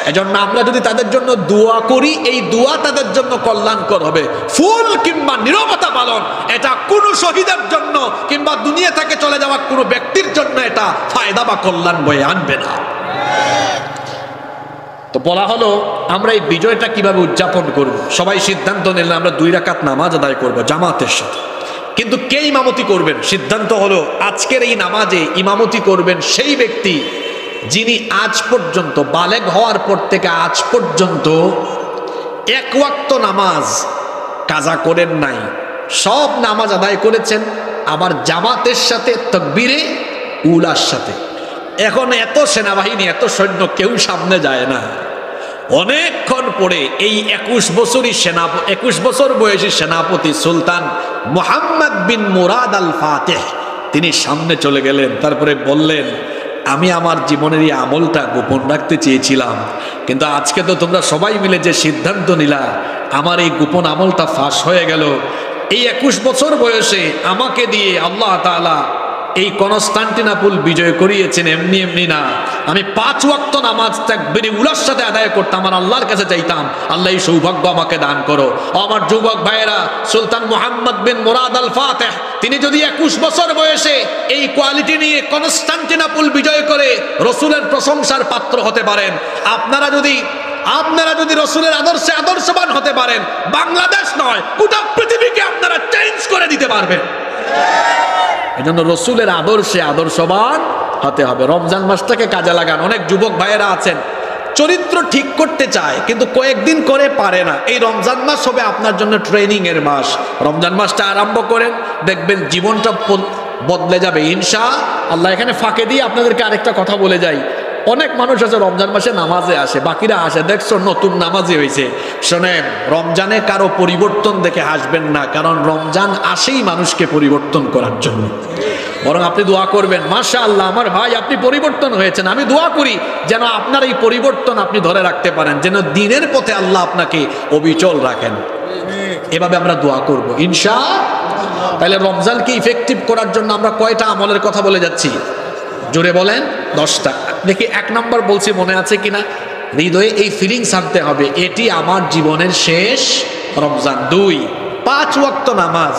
এজন্য আমরা যদি তাদের জন্য দোয়া করি, এই দোয়া তাদের জন্য কল্যাণকর হবে। ফুল কিংবা নীরবতা পালন, এটা কোনো শহীদের জন্য কিংবা দুনিয়া থেকে চলে যাওয়া কোনো ব্যক্তির জন্য এটা ফায়দা বা কল্যাণ বয়ে আনবে না। তো বলা হলো আমরা এই বিজয়টা কিভাবে উদযাপন করব। সবাই সিদ্ধান্ত নিলেন আমরা 2 রাকাত নামাজ আদায় করব জামাতের সাথে। কিন্তু কে ইমামতি করবেন? সিদ্ধান্ত হলো আজকের এই নামাজে ইমামতি করবেন সেই ব্যক্তি যিনি আজ পর্যন্ত বালেগ হওয়ার পর থেকে আজ পর্যন্ত 1 ওয়াক্ত নামাজ কাজা করেন নাই, সব নামাজ আদায় করেছেন, আবার জামাতের সাথে তাকবীরে উলার সাথে। এখন এত সেনাবাহিনী এত সৈন্য কেউ সামনে যায় না। অনেকক্ষণ পরে এই 21 বছর বয়সী সেনাপতি সুলতান মুহাম্মদ বিন মুরাদ আল ফাতেহ তিনি সামনে চলে গেলেন। তারপরে বললেন, আমি আমার জীবনের এই আমলটা গোপন রাখতে চেয়েছিলাম, কিন্তু আজকে তো তোমরা সবাই মিলে যে সিদ্ধান্ত নিলা, আমার এই গোপন আমলটা ফাঁস হয়ে গেল। এই 21 বছর বয়সে আমাকে দিয়ে আল্লাহ তাআলা এই কনস্টান্টিনোপল বিজয় করিয়েছেন এমনি এমনি না। আমি 5 ওয়াক্ত নামাজ তাকবীরে উলার সাথে আদায় করতাম, আমার আল্লাহর কাছে চাইতাম আল্লাহ এই সৌভাগ্য আমাকে দান করো। আমার যুবক ভাইয়েরা, সুলতান মুহাম্মদ বিন মুরাদ আল ফাতেহ তিনি যদি 21 বছর বয়সে এই কোয়ালিটি নিয়ে কনস্টান্টিনোপল বিজয় করে রসুলের প্রশংসার পাত্র হতে পারেন, আপনারা যদি রসুলের আদর্শে আদর্শবান হতে পারেন, বাংলাদেশ নয় গোটা পৃথিবীকে আপনারা চেঞ্জ করে দিতে পারবেন। এজন্য রসুলের আদর্শে আদর্শবান হতে হবে। রমজান মাসটাকে কাজে লাগান। অনেক যুবক ভাইয়েরা আছেন চরিত্র ঠিক করতে চায় কিন্তু কয়েকদিন করে পারে না। এই রমজান মাস হবে আপনার জন্য ট্রেনিং এর মাস। রমজান মাসটা আরম্ভ করেন, দেখবেন জীবনটা বদলে যাবে ইনশাআল্লাহ। এখানে ফাঁকে দিয়ে আপনাদেরকে আরেকটা কথা বলে যাই, অনেক মানুষ আছে রমজান মাসে নামাজে আসে, বাকিরা আসে দেখছো নতুন নামাজি হয়েছে। শোনেন, রমজানে কারো পরিবর্তন দেখে হাসবেন না, কারণ রমজান আসেই মানুষকে পরিবর্তন করার জন্য। বরং আপনি দোয়া করবেন, মাশাআল্লাহ আমার ভাই আপনি পরিবর্তন হয়েছেন। আমি দোয়া করি যেন আপনার এই পরিবর্তন আপনি ধরে রাখতে পারেন, যেন দিনের পথে আল্লাহ আপনাকে অবিচল রাখেন। এভাবে আমরা দোয়া করব ইনশাআল্লাহ। তাহলে রমজানকে ইফেক্টিভ করার জন্য আমরা কয়টা আমলের কথা বলে যাচ্ছি? জোরে বলেন। 10টা। দেখি 1 নম্বর বলছি, মনে আছে কিনা? হৃদয়ে এই ফিলিংস আনতে হবে এটি আমার জীবনের শেষ রমজান। 2, 5 ওয়াক্ত নামাজ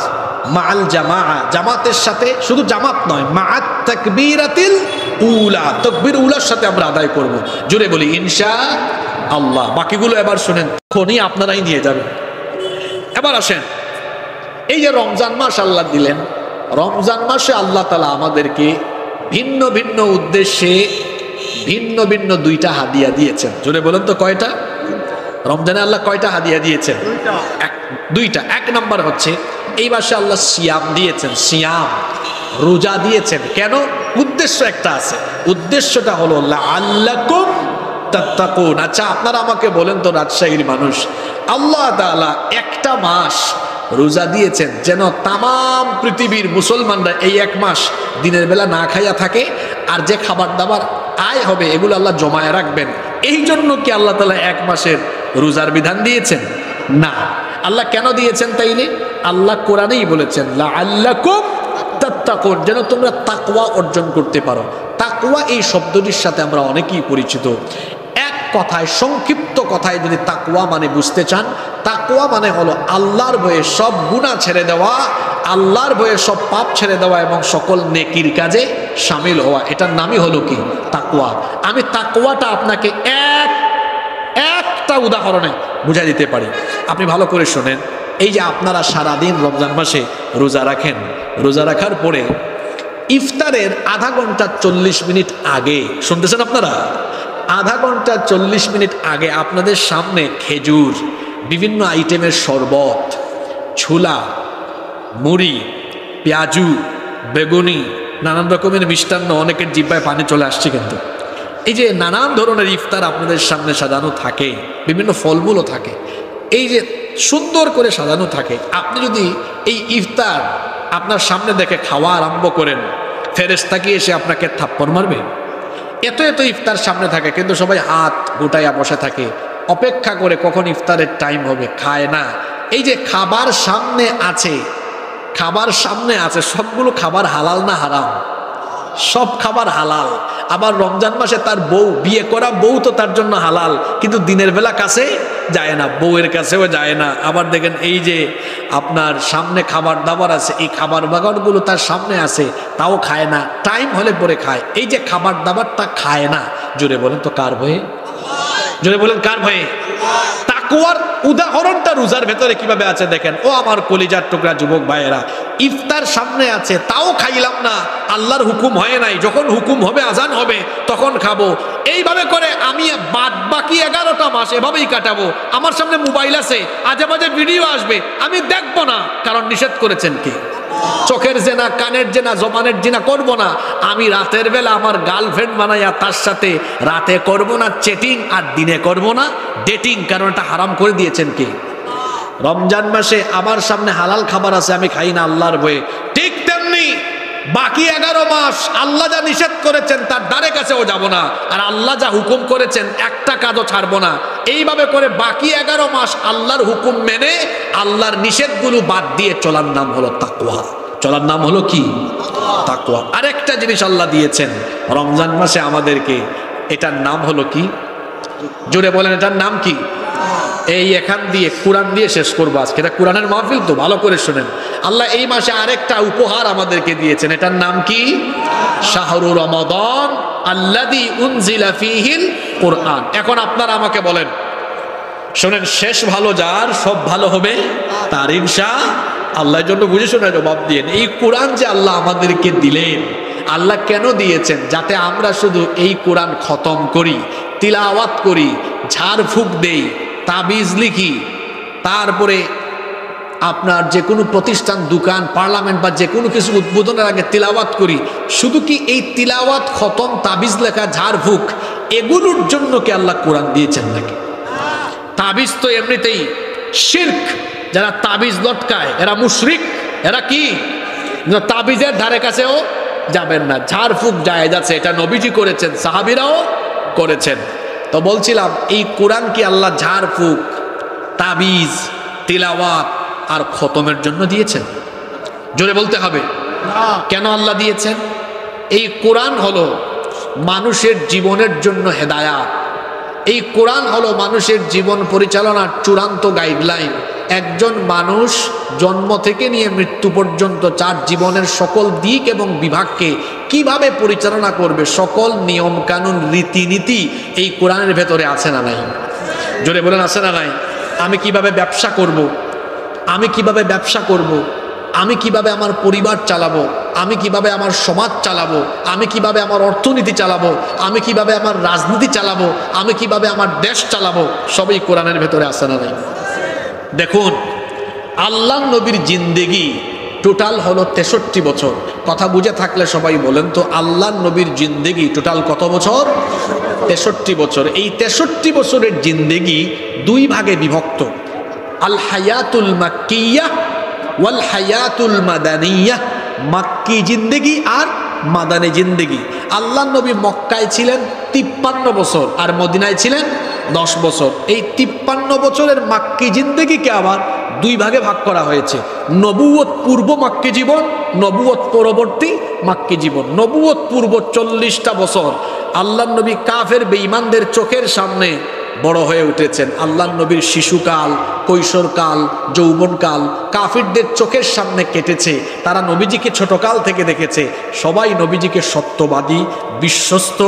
মাআল জামাআ, জামাতের সাথে, শুধু জামাত নয়, মাআত তাকবীরাতিল উলা, তাকবীর উলার সাথে আমরা আদায় করব। জোরে বলি ইনশাআল্লাহ। বাকিগুলো এবার শুনেন, খনি আপনারাই নিয়ে যাবেন। এবার আসেন, এই যে রমজান মাস আল্লাহ দিলেন, রমজান মাসে আল্লাহ তাআলা আমাদেরকে ভিন্ন ভিন্ন উদ্দেশ্যে ভিন্ন ভিন্ন 2টা হাদিয়া দিয়েছেন। জোরে বলেন তো কয়টা? রমজানে আল্লাহ কয়টা হাদিয়া দিয়েছেন? 2টা। 1 নম্বর হচ্ছে এই মাসে আল্লাহ সিয়াম দিয়েছেন, সিয়াম রোজা দিয়েছেন। কেন? উদ্দেশ্য একটা আছে, উদ্দেশ্যটা হলো লাআল্লাকুম তাত্তাকুন। আচ্ছা আপনারা আমাকে বলেন তো, রাজশাহীর মানুষ, আল্লাহ তাআলা একটা মাস রোজা দিয়েছেন যেন তাম পৃথিবীর মুসলমানরা এই 1 মাস দিনের বেলা না খাইয়া থাকে, আর যে খাবার দাবার আয় হবে এগুলো আল্লাহ জমায় রাখবেন। এই জন্য কি আল্লাহ তাআলা 1 মাসের রোজার বিধান দিয়েছেন? না। আল্লাহ কেন দিয়েছেন তাইলে? আল্লাহ কোরআনেই বলেছেন লাআল্লাকুম তাত্তাকুন, যেন তোমরা তাকওয়া অর্জন করতে পারো। তাকওয়া এই শব্দটির সাথে আমরা অনেকেই পরিচিত। এক কথায়, সংক্ষিপ্ত কথায় যদি তাকওয়া মানে বুঝতে চান, তাকওয়া মানে হলো আল্লাহর ভয়ে সব গুনাহ ছেড়ে দেওয়া, আল্লাহর ভয়ে সব পাপ ছেড়ে দেওয়া এবং সকল নেকির কাজে শামিল হওয়া। এটার নামই হলো কি? তাকওয়া। আমি তাকওয়াটা আপনাকে একটা উদাহরণে বুঝাই দিতে পারি, আপনি ভালো করে শোনেন। এই যে আপনারা সারাদিন রমজান মাসে রোজা রাখেন, রোজা রাখার পরে ইফতারের আধা ঘন্টা 40 মিনিট আগে, শুনতেছেন আপনারা, আধা ঘন্টা 40 মিনিট আগে আপনাদের সামনে খেজুর, বিভিন্ন আইটেমের শরবত, ছোলা, মুড়ি, পেঁয়াজু, বেগুনি, নানান রকমের মিষ্টান্ন, অনেকের জিহ্বায় পানি চলে আসছে। কিন্তু এই যে নানান ধরনের ইফতার আপনাদের সামনে সাজানো থাকে, বিভিন্ন ফলমূলও থাকে, এই যে সুন্দর করে সাজানো থাকে, আপনি যদি এই ইফতার আপনার সামনে দেখে খাওয়া আরম্ভ করেন, ফেরেশতা কি এসে আপনাকে থাপ্পড় মারবে? এত এত ইফতার সামনে থাকে কিন্তু সবাই হাত গোটাইয়া বসে থাকে, অপেক্ষা করে কখন ইফতারের টাইম হবে, খায় না। এই যে খাবার সামনে আছে, খাবার সামনে আছে, সবগুলো খাবার হালাল না হারাম? সব খাবার হালাল। আবার রমজান মাসে তার বউ, বিয়ে করা বউ তো তার জন্য হালাল, কিন্তু দিনের বেলা কাছে যায় না, বউয়ের কাছেও যায় না। আবার দেখেন এই যে আপনার সামনে খাবার দাবার আছে, এই খাবার বাগানগুলো তার সামনে আছে, তাও খায় না, টাইম হলে পরে খায়। এই যে খাবার দাবারটা খায় না, জোরে বলেন তো কার ভয়ে? যদি বলেন কার ভয়ে? তাকওয়ার উদাহরণটা রোজার ভেতরে কিভাবে আছে দেখেন। ও আমার কলিজার টুকরা যুবক ভাইয়েরা, ইফতার সামনে আছে তাও খাইলাম না, আল্লাহর হুকুম হয় নাই, যখন হুকুম হবে আজান হবে তখন খাবো। এইভাবে করে আমি বাদ বাকি 11টা মাস এভাবেই কাটাবো। আমার সামনে মোবাইল আছে, আজে বাজে ভিডিও আসবে, আমি দেখবো না, কারণ নিষেধ করেছেন কে? চোখের জেনা, কানের জেনা, জবানের জেনা করব না। আমি রাতের বেলা আমার গার্লফ্রেন্ড বানাইয়া তার সাথে রাতে করব না চেটিং, আর দিনে করব না ডেটিং, কারণ এটা হারাম করে দিয়েছেন কে? রমজান মাসে আমার সামনে হালাল খাবার আছে, আমি খাই না আল্লাহর ভয়ে। ঠিক তেমনি বাকি 11 মাস আল্লাহ যা নিষেধ করেছেন তার দ্বারে কাছেও যাব না, আর আল্লাহ যা হুকুম করেছেন একটা কাজও ছাড়বো না। এইভাবে করে বাকি 11 মাস আল্লাহর হুকুম মেনে আল্লাহর নিষেধগুলো বাদ দিয়ে চলার নাম হলো তাকওয়া। চলার নাম হলো কি? তাকওয়া। আরেকটা জিনিস আল্লাহ দিয়েছেন রমজান মাসে আমাদেরকে, এটার নাম হলো কি? জোরে বলেন, এটার নাম কি? এই এখান দিয়ে কোরআন দিয়ে শেষ করবো আজকে, এটা কোরআনের মাহফিল তো, ভালো করে শুনেন। আল্লাহ এই মাসে আরেকটা উপহার আমাদেরকে দিয়েছেন, এটার নাম কি? শাহরু রমাদান আল্লাযী উনজিলা ফীহিল কুরআন। এখন আপনারা আমাকে বলেন, শোনেন, শেষ ভালো যার সব ভালো হবে তার, ইনশাআল্লাহর জন্য বুঝে শুনে জবাব দিয়েন। এই কোরআন যে আল্লাহ আমাদেরকে দিলেন, আল্লাহ কেন দিয়েছেন? যাতে আমরা শুধু এই কোরআন খতম করি, তিলাওয়াত করি, ঝাড়ফুঁক দেই, তাবিজ লিখি, তারপরে আপনার যে কোনো প্রতিষ্ঠান, দোকান, পার্লামেন্ট বা যে কোনো কিছু উদ্বোধনের আগে তিলাওয়াত করি। শুধু কি এই তিলাওয়াত, খতম, তাবিজ লেখা, ঝাড়ফুঁক এগুলোর জন্য কি আল্লাহ কোরআন দিয়েছেন নাকি? তাবিজ তো এমনিতেই শিরক, যারা তাবিজ লটকায় এরা মুশরিক, এরা কি? তাবিজের ধারে কাছেও যাবেন না। ঝাড়ফুঁক জায়েজ আছে, এটা নবীজি করেছেন, সাহাবীরাও করেছেন। তো বলছিলাম, এই কোরআন কি আল্লাহ ঝাড়ফুঁক, তাবিজ, তিলাওয়াত আর খতমের জন্য দিয়েছেন? জোরে বলতে হবে। কেন আল্লাহ দিয়েছেন? এই কোরআন হলো মানুষের জীবনের জন্য হেদায়াত। এই কোরআন হলো মানুষের জীবন পরিচালনার চূড়ান্ত গাইডলাইন। একজন মানুষ জন্ম থেকে নিয়ে মৃত্যু পর্যন্ত তার জীবনের সকল দিক এবং বিভাগকে কিভাবে পরিচালনা করবে, সকল নিয়ম কানুন, রীতিনীতি এই কোরআনের ভেতরে আছে না নাই? জোরে বলেন, আছে না নাই? আমি কিভাবে ব্যবসা করব, আমি কিভাবে ব্যবসা করব, আমি কিভাবে আমার পরিবার চালাবো, আমি কিভাবে আমার সমাজ চালাবো, আমি কিভাবে আমার অর্থনীতি চালাবো, আমি কিভাবে আমার রাজনীতি চালাবো, আমি কিভাবে আমার দেশ চালাবো, সবই কোরআনের ভেতরে আছে না নাই? দেখুন, আল্লাহ নবীর জিন্দেগি টোটাল হলো 63 বছর। কথা বুঝে থাকলে সবাই বলেন তো, আল্লাহ নবীর জিন্দেগি টোটাল কত বছর? 63 বছর। এই 63 বছরের জিন্দেগি দুই ভাগে বিভক্ত, আল হায়াতুল মাক্কিয়াহ ওয়াল হায়াতুল মাদানিয়াহ। মাক্কি জিন্দেগি আর মাদানী জিন্দেগি। আল্লাহ নবী মক্কায় ছিলেন 53 বছর আর মদিনায় ছিলেন 10 বছর। এই 53 বছরের মাক্কি জিন্দেগিকে আবার দুই ভাগে ভাগ করা হয়েছে, নবুয়ত পূর্ব মাক্কি জীবন, নবুয়ত পরবর্তী মাক্কি জীবন। নবুয়ত পূর্ব 40টা বছর আল্লাহ নবী কাফের বেঈমানদের চোখের সামনে বড় হয়ে উঠেছেন। আল্লাহ নবীর শিশুকাল, কৈশোরকাল, যৌবনকাল কাফিরদের চোখের সামনে কেটেছে। তারা নবীজিকে ছোটকাল থেকে দেখেছে। সবাই নবীজিকে সত্যবাদী, বিশ্বস্ত,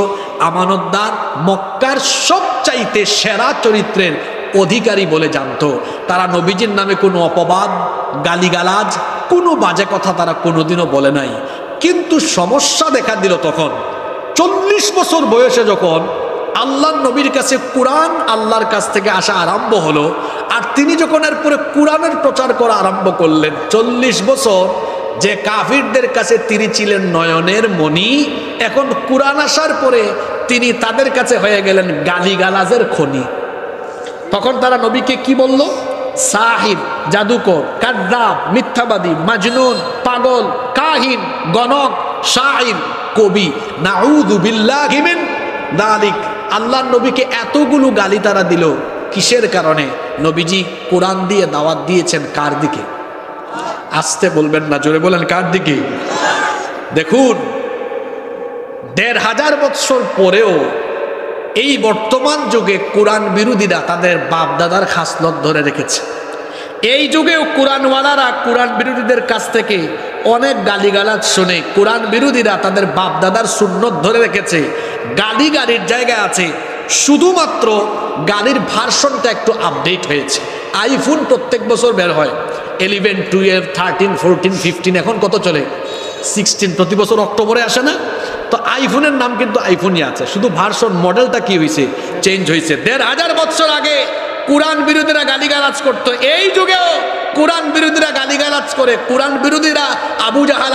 আমানতদার, মক্কার সবচাইতে সেরা চরিত্রের অধিকারী বলে জানতো। তারা নবীজির নামে কোনো অপবাদ, গালিগালাজ, কোনো বাজে কথা তারা কোনোদিনও বলে নাই। কিন্তু সমস্যা দেখা দিল তখন 40 বছর বয়সে, যখন আল্লাহ নবীর কাছে কোরআন আল্লাহর কাছ থেকে আসা আরম্ভ হলো, আর তিনি যখন এরপরে কোরআনের প্রচার করা আরম্ভ করলেন। 40 বছর যে কাফিরদের কাছে তিনি ছিলেন নয়নের মণি, এখন কোরআন আসার পরে তিনি তাদের কাছে হয়ে গেলেন গালিগালাজের খনি। তখন তারা নবীকে কি বলল? সাহির, জাদুকর, কাযযাব, মিথ্যাবাদী, মাজনুন, পাগল, কাহিন, গণক, শাইর, কবি। নাউযু বিল্লাহি মিন যালিক। আল্লাহ নবীকে এতগুলো গালি তারা দিল কিসের কারণে? নবীজি কোরআন দিয়ে দাওয়াত দিয়েছেন কার দিকে? আসতে বলবেন না, জোরে বলেন, কার দিকে? দেখুন, 1500 বছর পরেও এই বর্তমান যুগে কোরআন বিরোধীরা তাদের বাপ দাদার খাসলত ধরে রেখেছে। এই যুগেও কোরআনওয়ালারা কোরআন বিরোধীদের কাছ থেকে অনেক গালিগালাজ শুনে কোরআন বিরোধীরা তাদের বাপ দাদার সুন্নত ধরে রেখেছে। গালি গালির জায়গা আছে, শুধুমাত্র গাড়ির ভার্সনটা একটু আপডেট হয়েছে। আইফোন প্রত্যেক বছর বের হয়, 11, 12, 13, 14, 15, এখন কত চলে 16, প্রতি বছর অক্টোবরে আসে না? তো আইফোনের নাম কিন্তু আইফোনই আছে, শুধু ভার্সন মডেলটা কি হয়েছে, চেঞ্জ হয়েছে। 1500 বছর আগে কোরআন বিরোধীরা গালিগালাজ করতো, এই যুগেও কোরআন বিরোধীরা গালিগালাজ করে। কোরআন বিরোধীরা আবু জাহাল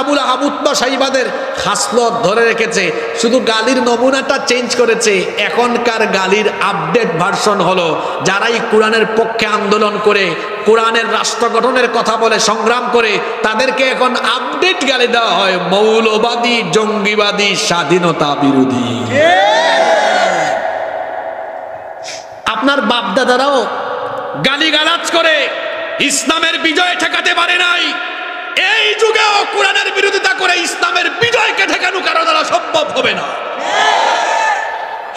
আবুল আহাব উতবা সাইবাদের খাসলত ধরে রেখেছে, শুধু গালির নমুনাটা চেঞ্জ করেছে। এখনকার গালির আপডেট ভার্সন হলো, যারাই কোরআনের পক্ষে আন্দোলন করে, কোরআনের রাষ্ট্র গঠনের কথা বলে, সংগ্রাম করে, তাদেরকে এখন আপডেট গালি দেওয়া হয় মৌলবাদী, জঙ্গিবাদী, স্বাধীনতা বিরোধী। আপনার বাপদাদারাও গালিগালাজ করে ইসলামের বিজয় ঠেকাতে পারে নাই, এই যুগেও কোরআনের বিরোধিতা করে ইসলামের বিজয়কে ঠেকানো কারো দ্বারা সম্ভব হবে না।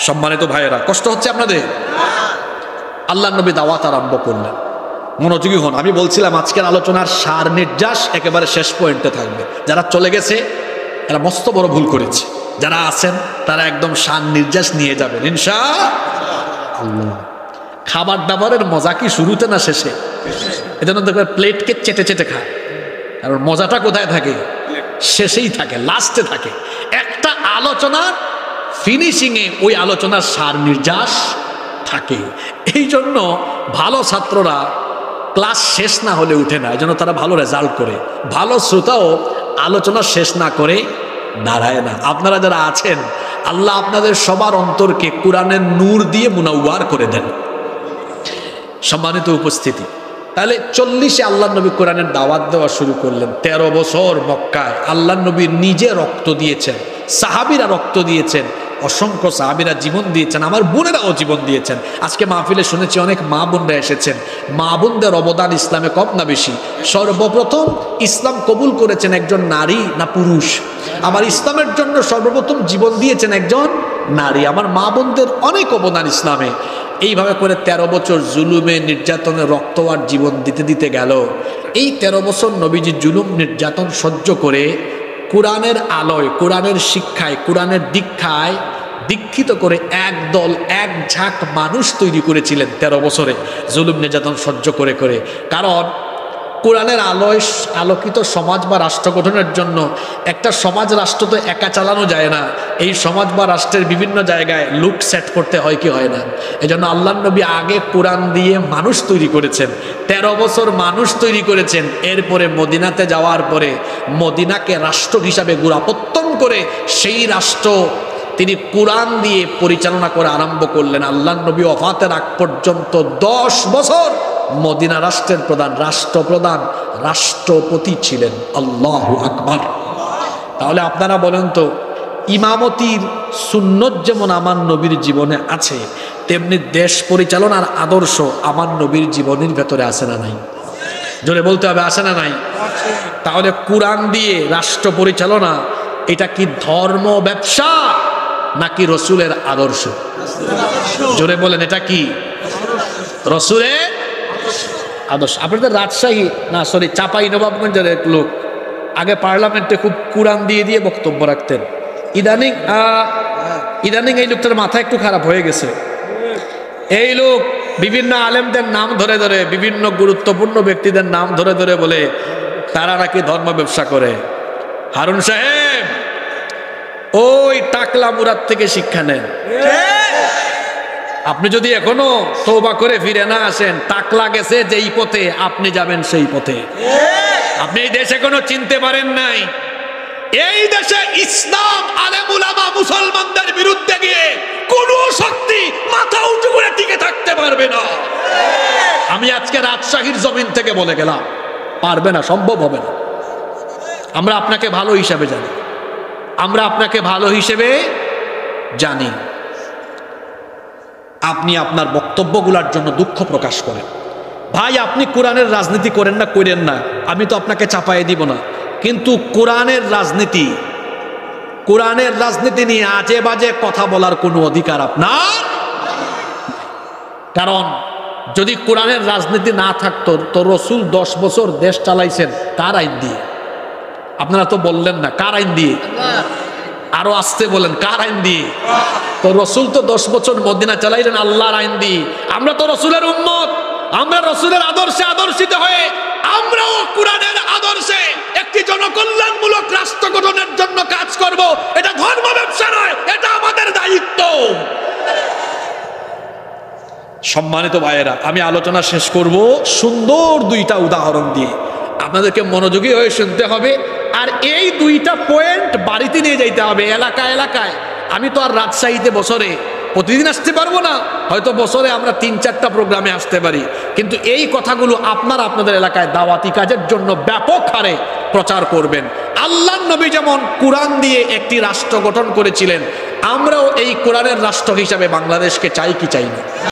সম্মানিত ভাইয়েরা, কষ্ট হচ্ছে আপনাদের? আল্লাহর নবী দাওয়াত আরম্ভ করলেন। মনোযোগী হন, আমি বলছিলাম আজকের আলোচনার সার নির্যাস একেবারে শেষ পয়েন্টে থাকবে। যারা চলে গেছে এরা মস্ত বড় ভুল করেছে, যারা আছেন তারা একদম সার নির্যাস নিয়ে যাবেন ইনশাআল্লাহ। খাবার দাবারের মজা কি শুরুতে না শেষে? এজন্য দেখবেন প্লেটকে চেটে চেটে খায়, কারণ মজাটা কোথায় থাকে? শেষেই থাকে, লাস্টে থাকে। একটা আলোচনার ফিনিশিংয়ে ওই আলোচনার সার নির্যাস থাকে। এই জন্য ভালো ছাত্ররা ক্লাস শেষ না হলে উঠে না, এই জন্য তারা ভালো রেজাল্ট করে। ভালো শ্রোতাও আলোচনা শেষ না করে দাঁড়ায় না। আপনারা যারা আছেন, আল্লাহ আপনাদের সবার অন্তরকে কোরআনের নূর দিয়ে মুনাওয়ার করে দেন। সম্মানিত উপস্থিতি, তাহলে 40-এ আল্লাহ নবী কোরআনের দাওয়াত দেওয়া শুরু করলেন। 13 বছর মক্কায় আল্লাহ নবী নিজে রক্ত দিয়েছেন, সাহাবীরা রক্ত দিয়েছেন, অসংখ্য সাহাবীরা জীবন দিয়েছেন, আমার বোনেরাও জীবন দিয়েছেন। আজকে মাহফিলে শুনেছি অনেক মা বোনরা এসেছেন। মা বোনদের অবদান ইসলামে কম না বেশি? সর্বপ্রথম ইসলাম কবুল করেছেন একজন নারী না পুরুষ? আমার ইসলামের জন্য সর্বপ্রথম জীবন দিয়েছেন একজন নারী। আমার মা বোনদের অনেক অবদান ইসলামে। এইভাবে করে 13 বছর জুলুমে, নির্যাতনে, রক্ত আর জীবন দিতে দিতে গেল। এই 13 বছর নবীজি জুলুম নির্যাতন সহ্য করে কোরআনের আলোয়, কোরআনের শিক্ষায়, কোরআনের দীক্ষায় দীক্ষিত করে একদল, এক ঝাঁক মানুষ তৈরি করেছিলেন 13 বছরে জুলুম নির্যাতন সহ্য করে করে। কারণ কোরআনের আলোয় আলোকিত সমাজ বা রাষ্ট্র গঠনের জন্য একটা সমাজ রাষ্ট্র তো একা চালানো যায় না। এই সমাজ বা রাষ্ট্রের বিভিন্ন জায়গায় লুক সেট করতে হয় কি হয় না? এজন্য আল্লাহর নবী আগে কোরআন দিয়ে মানুষ তৈরি করেছেন, 13 বছর মানুষ তৈরি করেছেন। এরপরে মদিনাতে যাওয়ার পরে মদিনাকে রাষ্ট্র হিসাবে গোড়াপত্তন করে সেই রাষ্ট্র তিনি কোরআন দিয়ে পরিচালনা করে আরম্ভ করলেন। আল্লাহর নবী ওফাতের আগ পর্যন্ত 10 বছর মদিনা রাষ্ট্রের প্রধান, রাষ্ট্রপ্রধান, রাষ্ট্রপতি ছিলেন। আল্লাহু আকবার। তাহলে আপনারা বলেন তো, ইমামতির সুন্নত যেমন আমার নবীর জীবনে আছে, তেমনি দেশ পরিচালনার আদর্শ আমার নবীর জীবনের ভেতরে আছে না নাই? জোরে বলতে হবে, আছে না নাই? তাহলে কোরআন দিয়ে রাষ্ট্র পরিচালনা, এটা কি ধর্ম ব্যবসা নাকি রসুলের আদর্শ? জোরে বলেন, এটা কি রসুলের আদর্শ? আপনাদের রাজশাহী না, সরি, চাপাই নবাবগঞ্জের এক লোক আগে পার্লামেন্টে খুব কোরআন দিয়ে দিয়ে বক্তব্য রাখতেন। ইদানিং এই লোকটার মাথা একটু খারাপ হয়ে গেছে। এই লোক বিভিন্ন আলেমদের নাম ধরে ধরে, বিভিন্ন গুরুত্বপূর্ণ ব্যক্তিদের নাম ধরে ধরে বলে তারা নাকি ধর্ম ব্যবসা করে। হারুন সাহেব, ওই টাকলা মুরাদ থেকে শিক্ষা নেন। আপনি যদি এখনো তওবা করে ফিরে না আসেন, টাকলা গেছে যেই পথে আপনি যাবেন সেই পথে। আপনি এই দেশে কোনো চিনতে পারেন নাই। এই দেশে ইসলাম, আলেম উলামা, মুসলমানদের বিরুদ্ধে গিয়ে কোন শক্তি মাথা উঁচু করে টিকে থাকতে পারবে না। আমি আজকে রাজশাহীর জমিন থেকে বলে গেলাম, পারবে না, সম্ভব হবে না। আমরা আপনাকে ভালো হিসাবে জানি, আমরা আপনাকে ভালো হিসেবে জানি। আপনি আপনার বক্তব্যগুলোর জন্য দুঃখ প্রকাশ করেন। ভাই, আপনি কোরআনের রাজনীতি করেন না, করেন না, আমি তো আপনাকে চাপায়ে দিব না। কিন্তু কোরআনের রাজনীতি নিয়ে আজে বাজে কথা বলার কোনো অধিকার আপনার। কারণ যদি কোরআনের রাজনীতি না থাকতো তো রসুল 10 বছর দেশ চালাইছেন কার আইন দিয়ে? আপনারা তো বললেন না, কার আইন দিয়ে? আরো আসতে বলেন, কার আইন দিয়ে? তো রসুল তো 10 বছর মদিনা চালাইলেন আল্লাহর আইন দিয়ে। আমরা তো রসুলের উম্মত, আমরা রসুলের আদর্শে আদর্শিত হয়ে আমরাও কোরআনের আদর্শে একটি জনকল্যাণমূলক রাষ্ট্র গঠনের জন্য কাজ করব। এটা ধর্ম ব্যবসা নয়, এটা আমাদের দায়িত্ব। সম্মানিত ভাইয়েরা, আমি আলোচনা শেষ করব সুন্দর 2টা উদাহরণ দিয়ে। আপনাদেরকে মনোযোগী হয়ে শুনতে হবে, আর এই 2টা পয়েন্ট বাড়িতে নিয়ে যাইতে হবে এলাকায় এলাকায়। আমি তো আর রাজশাহীতে বছরে প্রতিদিন আসতে পারবো না, হয়তো বছরে আমরা 3-4টা প্রোগ্রামে আসতে পারি, কিন্তু এই কথাগুলো আপনারা আপনাদের এলাকায় দাওয়াতি কাজের জন্য ব্যাপক হারে প্রচার করবেন। আল্লাহর নবী যেমন কোরআন দিয়ে একটি রাষ্ট্র গঠন করেছিলেন, আমরাও এই কোরআনের রাষ্ট্র হিসাবে বাংলাদেশকে চাই কি চাই না?